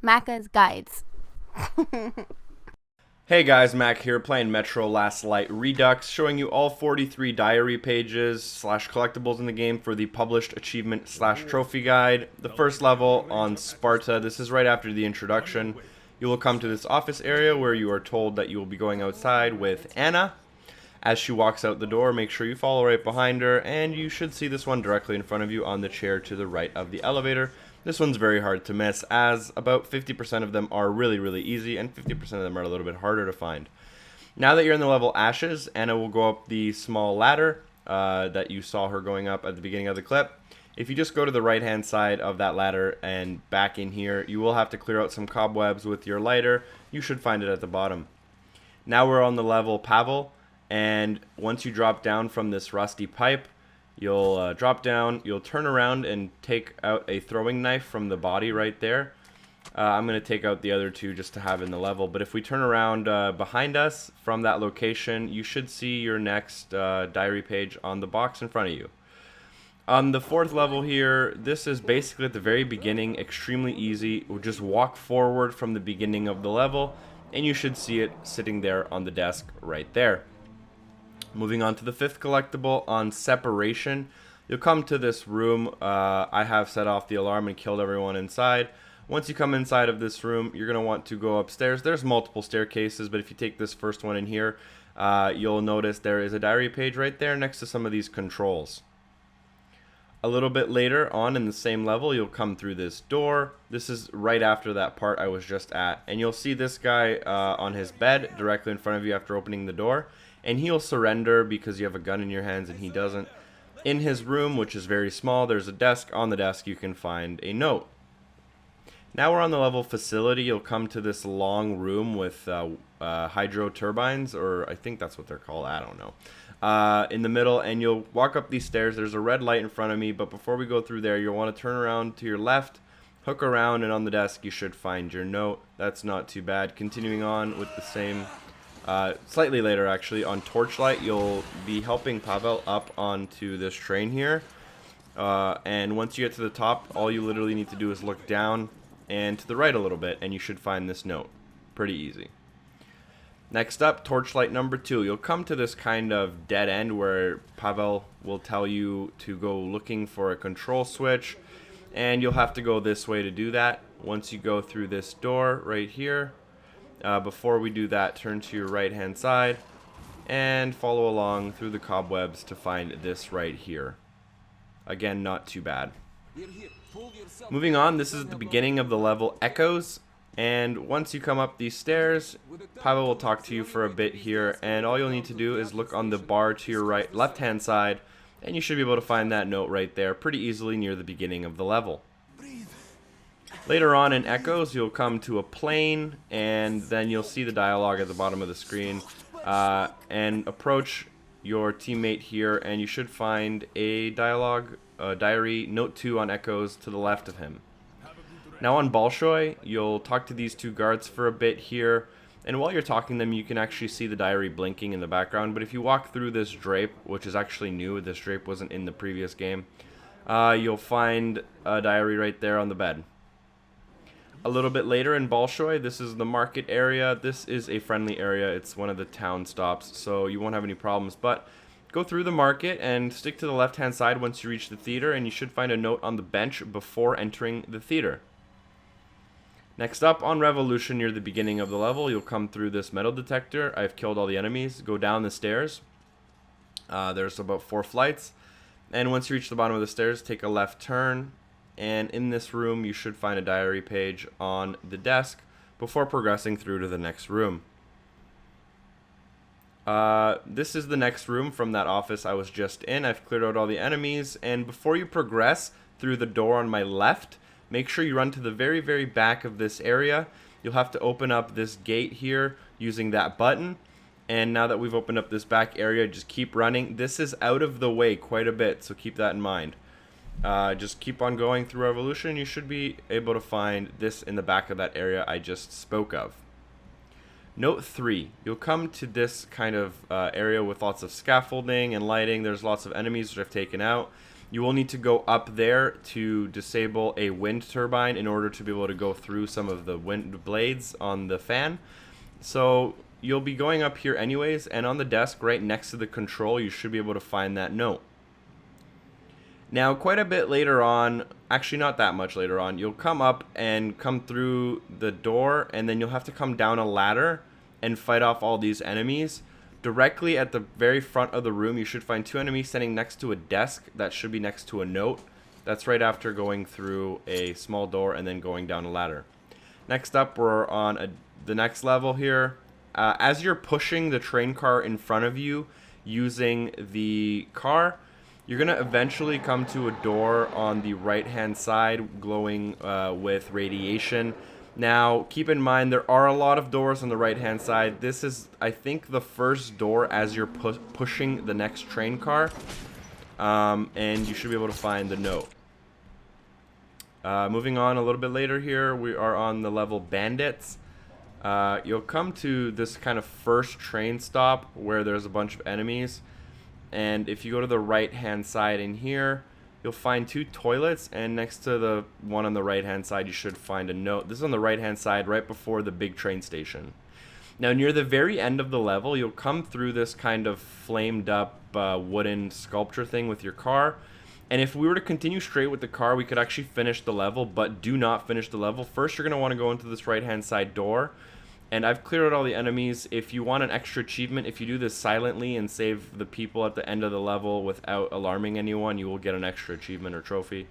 Macca's Guides. Hey guys, Mac here playing Metro Last Light Redux, showing you all 43 diary pages slash collectibles in the game for the published achievement slash trophy guide. The first level on Sparta, this is right after the introduction. You will come to this office area where you are told that you will be going outside with Anna. As she walks out the door, make sure you follow right behind her, and you should see this one directly in front of you on the chair to the right of the elevator. This one's very hard to miss, as about 50% of them are really easy, and 50% of them are a little bit harder to find. Now that you're in the level Ashes, Anna will go up the small ladder that you saw her going up at the beginning of the clip. If you just go to the right hand side of that ladder and back in here, you will have to clear out some cobwebs with your lighter. You should find it at the bottom. Now we're on the level Pavel, and once you drop down from this rusty pipe, you'll drop down, you'll turn around and take out a throwing knife from the body right there. I'm going to take out the other two just to have in the level, but if we turn around behind us from that location, you should see your next diary page on the box in front of you. On the fourth level here, this is basically at the very beginning, extremely easy. We'll just walk forward from the beginning of the level, and you should see it sitting there on the desk right there. Moving on to the fifth collectible on Separation. You'll come to this room. I have set off the alarm and killed everyone inside. Once you come inside of this room, you're going to want to go upstairs. There's multiple staircases, but if you take this first one in here, you'll notice there is a diary page right there next to some of these controls. A little bit later on in the same level, you'll come through this door. This is right after that part I was just at. And you'll see this guy on his bed directly in front of you after opening the door. And he'll surrender because you have a gun in your hands and he doesn't. In his room, which is very small, there's a desk. On the desk you can find a note. Now we're on the level Facility. You'll come to this long room with hydro turbines, or I think that's what they're called, I don't know, in the middle, and you'll walk up these stairs. There's a red light in front of me, but before we go through there, you'll want to turn around to your left, hook around, and on the desk you should find your note. That's not too bad. Continuing on with the same... slightly later actually, on Torchlight, you'll be helping Pavel up onto this train here, and once you get to the top, all you literally need to do is look down and to the right a little bit, and you should find this note. Pretty easy. Next up, Torchlight number 2. You'll come to this kind of dead end where Pavel will tell you to go looking for a control switch, and you'll have to go this way to do that. Once you go through this door right here, before we do that, turn to your right hand side and follow along through the cobwebs to find this right here. Again, not too bad. Moving on, this is the beginning of the level Echoes, and once you come up these stairs, Pavel will talk to you for a bit here, and all you'll need to do is look on the bar to your right left hand side, and you should be able to find that note right there pretty easily near the beginning of the level. Later on in Echoes, you'll come to a plane, and then you'll see the dialogue at the bottom of the screen, and approach your teammate here, and you should find a diary, note 2 on Echoes to the left of him. Now on Bolshoi, you'll talk to these two guards for a bit here, and while you're talking to them, you can actually see the diary blinking in the background, but if you walk through this drape, which is actually new, this drape wasn't in the previous game, you'll find a diary right there on the bed. A little bit later in Bolshoi, this is the market area. This is a friendly area. It's one of the town stops, so you won't have any problems. But go through the market and stick to the left-hand side once you reach the theater, and you should find a note on the bench before entering the theater. Next up, on Revolution, near the beginning of the level, you'll come through this metal detector. I've killed all the enemies. Go down the stairs. There's about 4 flights. And once you reach the bottom of the stairs, take a left turn. And in this room, you should find a diary page on the desk before progressing through to the next room. This is the next room from that office I was just in. I've cleared out all the enemies, and before you progress through the door on my left, make sure you run to the very back of this area. You'll have to open up this gate here using that button, and now that we've opened up this back area, just keep running. This is out of the way quite a bit, so keep that in mind. Just keep on going through Revolution. You should be able to find this in the back of that area I just spoke of. Note 3. You'll come to this kind of area with lots of scaffolding and lighting. There's lots of enemies which I've taken out. You will need to go up there to disable a wind turbine in order to be able to go through some of the wind blades on the fan. So you'll be going up here anyways, and on the desk right next to the control, you should be able to find that note. Now, quite a bit later on, actually not that much later on, you'll come up and come through the door, and then you'll have to come down a ladder and fight off all these enemies. Directly at the very front of the room, you should find 2 enemies standing next to a desk that should be next to a note. That's right after going through a small door and then going down a ladder. Next up, we're on the next level here. As you're pushing the train car in front of you using the car, you're going to eventually come to a door on the right-hand side glowing with radiation. Now, keep in mind, there are a lot of doors on the right-hand side. This is, I think, the first door as you're pushing the next train car. And you should be able to find the note. Moving on a little bit later here, we are on the level Bandits. You'll come to this kind of first train stop where there's a bunch of enemies. And if you go to the right-hand side in here, you'll find 2 toilets, and next to the one on the right-hand side, you should find a note. This is on the right-hand side, right before the big train station. Now, near the very end of the level, you'll come through this kind of flamed-up wooden sculpture thing with your car. And if we were to continue straight with the car, we could actually finish the level, but do not finish the level. First, you're going to want to go into this right-hand side door. And I've cleared out all the enemies. If you want an extra achievement, if you do this silently and save the people at the end of the level without alarming anyone, you will get an extra achievement or trophy.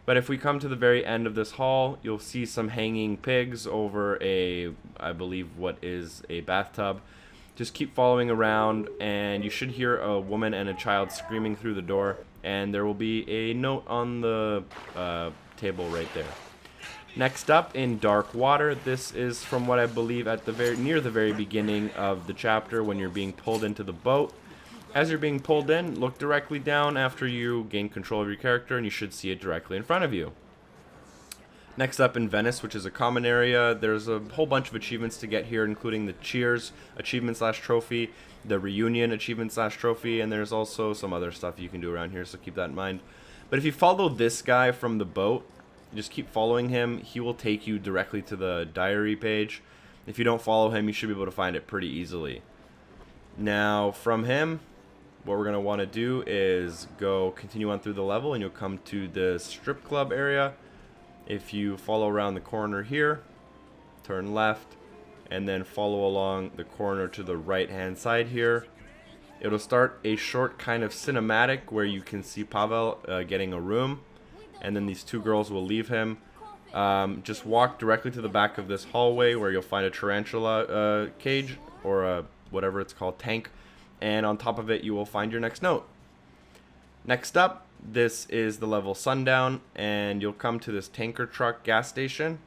But if we come to the very end of this hall, you'll see some hanging pigs over I believe what is a bathtub. Just keep following around, and you should hear a woman and a child screaming through the door, and there will be a note on the table right there. Next up, in Dark Water, this is from what I believe at the near the very beginning of the chapter when you're being pulled into the boat. As you're being pulled in, look directly down after you gain control of your character, and you should see it directly in front of you. Next up, in Venice, which is a common area, there's a whole bunch of achievements to get here, including the Cheers achievement/trophy, the Reunion achievement/trophy, and there's also some other stuff you can do around here, so keep that in mind. But if you follow this guy from the boat, just keep following him. He will take you directly to the diary page. If you don't follow him, you should be able to find it pretty easily. Now, from him, what we're going to want to do is continue on through the level, and you'll come to the strip club area. If you follow around the corner here, turn left, and then follow along the corner to the right-hand side here, it'll start a short kind of cinematic where you can see Pavel getting a room. And then these 2 girls will leave him. Just walk directly to the back of this hallway where you'll find a tarantula cage, or a whatever it's called, tank. And on top of it, you will find your next note. Next up, this is the level Sundown, and you'll come to this tanker truck gas station.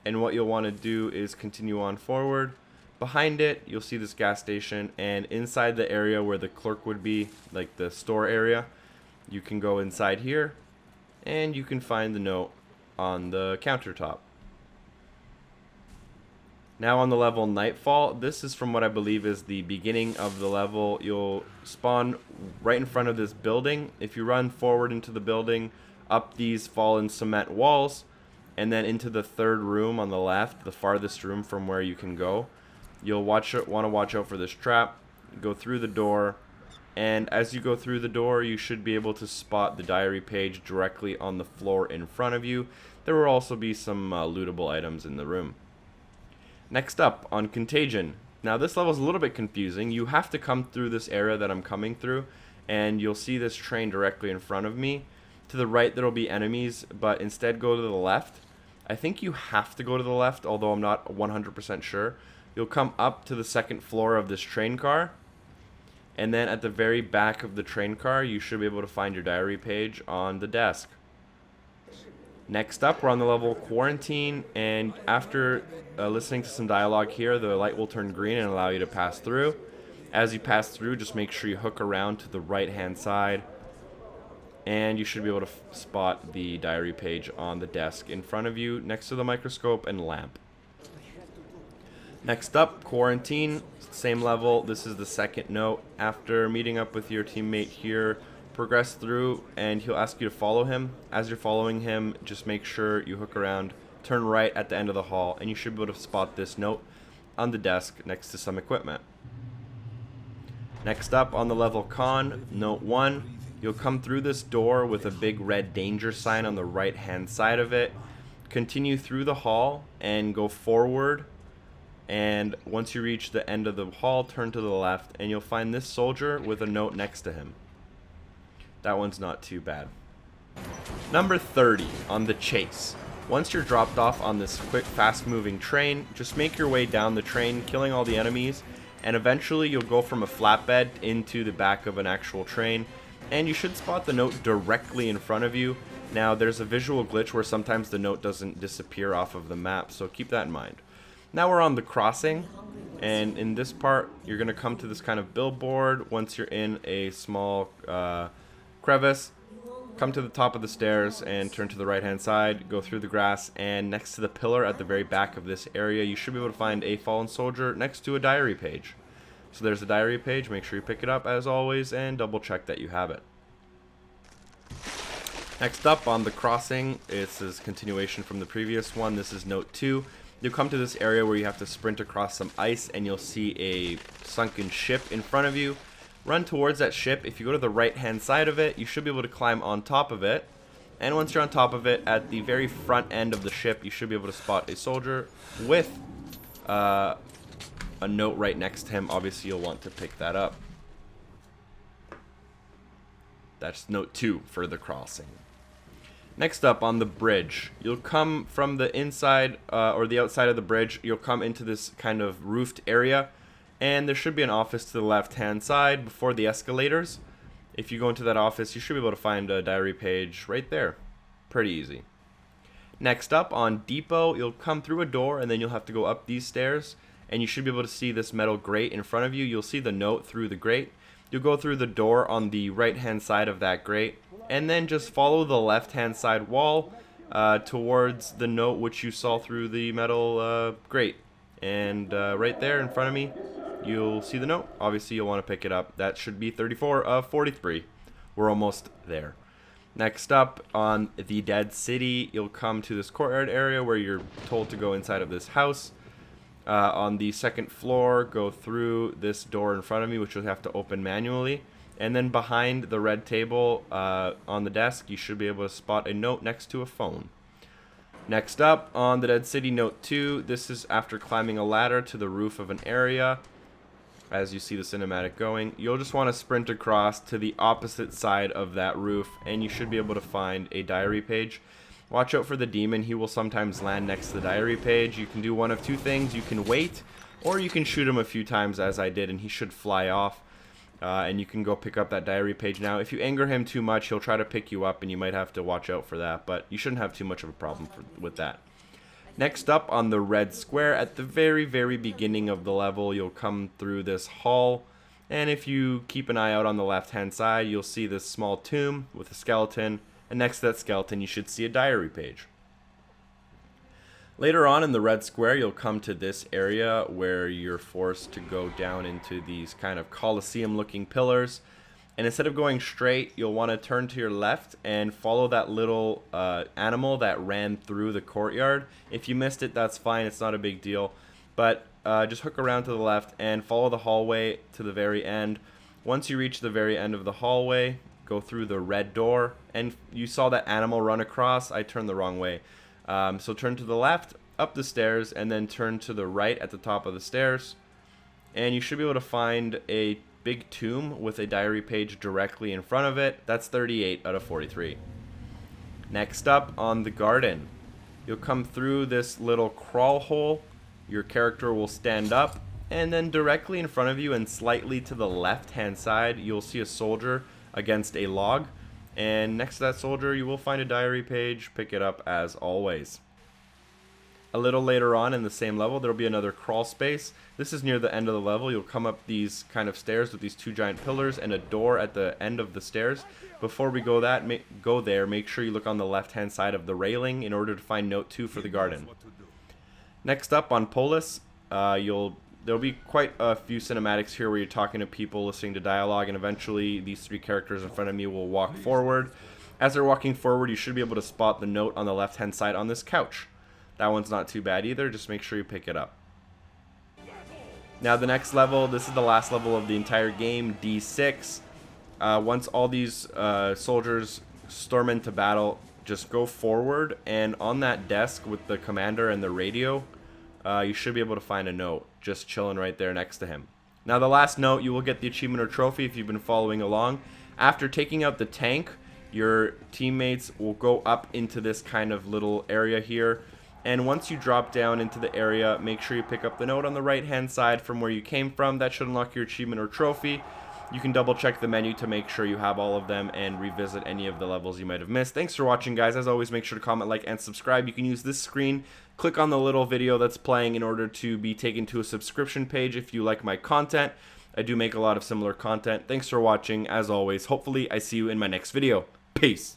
And what you'll want to do is continue on forward. Behind it, you'll see this gas station, and inside the area where the clerk would be, like the store area, you can go inside here. And you can find the note on the countertop. Now on the level Nightfall, this is from what I believe is the beginning of the level. You'll spawn right in front of this building. If you run forward into the building, up these fallen cement walls, and then into the 3rd room on the left, the farthest room from where you can go, you'll want to watch out for this trap. Go through the door. And as you go through the door, you should be able to spot the diary page directly on the floor in front of you. There will also be some lootable items in the room. Next up, on Contagion. Now this level is a little bit confusing. You have to come through this area that I'm coming through, and you'll see this train directly in front of me. To the right, there will be enemies, but instead go to the left. I think you have to go to the left, although I'm not 100% sure. You'll come up to the 2nd floor of this train car. And then at the very back of the train car, you should be able to find your diary page on the desk. Next up, we're on the level Quarantine, and after listening to some dialogue here, the light will turn green and allow you to pass through. As you pass through, just make sure you hook around to the right-hand side, and you should be able to spot the diary page on the desk in front of you, next to the microscope and lamp. Next up, Quarantine, same level. This is the 2nd note. After meeting up with your teammate here, Progress through, and he'll ask you to follow him. As you're following him, just make sure you hook around, turn right at the end of the hall, and you should be able to spot this note on the desk next to some equipment. Next up on the level Con, note 1, you'll come through this door with a big red danger sign on the right hand side of it. Continue through the hall and go forward, and once you reach the end of the hall, turn to the left, and you'll find this soldier with a note next to him. That one's not too bad. Number 30 on the chase. Once you're dropped off on this quick, fast-moving train, just make your way down the train, killing all the enemies, and eventually you'll go from a flatbed into the back of an actual train, and you should spot the note directly in front of you. Now, there's a visual glitch where sometimes the note doesn't disappear off of the map, so keep that in mind. Now we're on the crossing, and in this part, you're going to come to this kind of billboard. Once you're in a small crevice, come to the top of the stairs and turn to the right hand side, go through the grass, and next to the pillar at the very back of this area, you should be able to find a fallen soldier next to a diary page. So there's a diary page, make sure you pick it up as always, and double check that you have it. Next up on the crossing, this is continuation from the previous one. This is note 2. You'll come to this area where you have to sprint across some ice, and you'll see a sunken ship in front of you. Run towards that ship. If you go to the right hand side of it, you should be able to climb on top of it. And once you're on top of it, at the very front end of the ship, you should be able to spot a soldier with a note right next to him. Obviously, you'll want to pick that up. That's note 2 for the crossing. Next up on the bridge, you'll come from the inside or the outside of the bridge. You'll come into this kind of roofed area, and there should be an office to the left hand side before the escalators. If you go into that office, you should be able to find a diary page right there. Pretty easy. Next up on Depot, you'll come through a door, and then you'll have to go up these stairs, and you should be able to see this metal grate in front of you. You'll see the note through the grate. You'll go through the door on the right hand side of that grate, and then just follow the left hand side wall towards the note which you saw through the metal grate. And right there in front of me, you'll see the note. Obviously, you'll want to pick it up. That should be 34 of 43. We're almost there. Next up on the Dead City, you'll come to this courtyard area where you're told to go inside of this house. On the second floor, go through this door in front of me, which you'll have to open manually. And then behind the red table on the desk, you should be able to spot a note next to a phone. Next up on the Dead City, note 2, this is after climbing a ladder to the roof of an area. As you see the cinematic going, you'll just want to sprint across to the opposite side of that roof, and you should be able to find a diary page. Watch out for the demon. He will sometimes land next to the diary page. You can do one of two things. You can wait, or you can shoot him a few times, as I did, and he should fly off. And you can go pick up that diary page now. If you anger him too much, he'll try to pick you up, and you might have to watch out for that, but you shouldn't have too much of a problem with that. Next up on the red square, at the very, very beginning of the level, you'll come through this hall, and if you keep an eye out on the left-hand side, you'll see this small tomb with a skeleton, and next to that skeleton, you should see a diary page. Later on in the red square, you'll come to this area where you're forced to go down into these kind of Colosseum-looking pillars. And instead of going straight, you'll want to turn to your left and follow that little animal that ran through the courtyard. If you missed it, that's fine. It's not a big deal. But just hook around to the left and follow the hallway to the very end. Once you reach the very end of the hallway, go through the red door. And you saw that animal run across. I turned the wrong way. So turn to the left, up the stairs, and then turn to the right at the top of the stairs. And you should be able to find a big tomb with a diary page directly in front of it. That's 38 out of 43. Next up on the garden, you'll come through this little crawl hole. Your character will stand up, and then directly in front of you and slightly to the left hand side, you'll see a soldier against a log. And next to that soldier, you will find a diary page. Pick it up as always. A little later on in the same level, there will be another crawl space. This is near the end of the level. You'll come up these kind of stairs with these two giant pillars and a door at the end of the stairs. Before we go there, make sure you look on the left-hand side of the railing in order to find note 2 for the garden. Next up on Polis, you'll there'll be quite a few cinematics here where you're talking to people, listening to dialogue, and eventually these 3 characters in front of me will walk forward. As they're walking forward, you should be able to spot the note on the left-hand side on this couch. That one's not too bad either, just make sure you pick it up. Now the next level, this is the last level of the entire game, D6. Once all these soldiers storm into battle, just go forward, and on that desk with the commander and the radio, you should be able to find a note just chilling right there next to him. Now the last note, you will get the achievement or trophy if you've been following along. After taking out the tank, your teammates will go up into this kind of little area here. And once you drop down into the area, make sure you pick up the note on the right hand side from where you came from. That should unlock your achievement or trophy. You can double check the menu to make sure you have all of them and revisit any of the levels you might have missed. Thanks for watching, guys. As always, make sure to comment, like, and subscribe. You can use this screen, click on the little video that's playing in order to be taken to a subscription page if you like my content. I do make a lot of similar content. Thanks for watching. As always, hopefully I see you in my next video. Peace.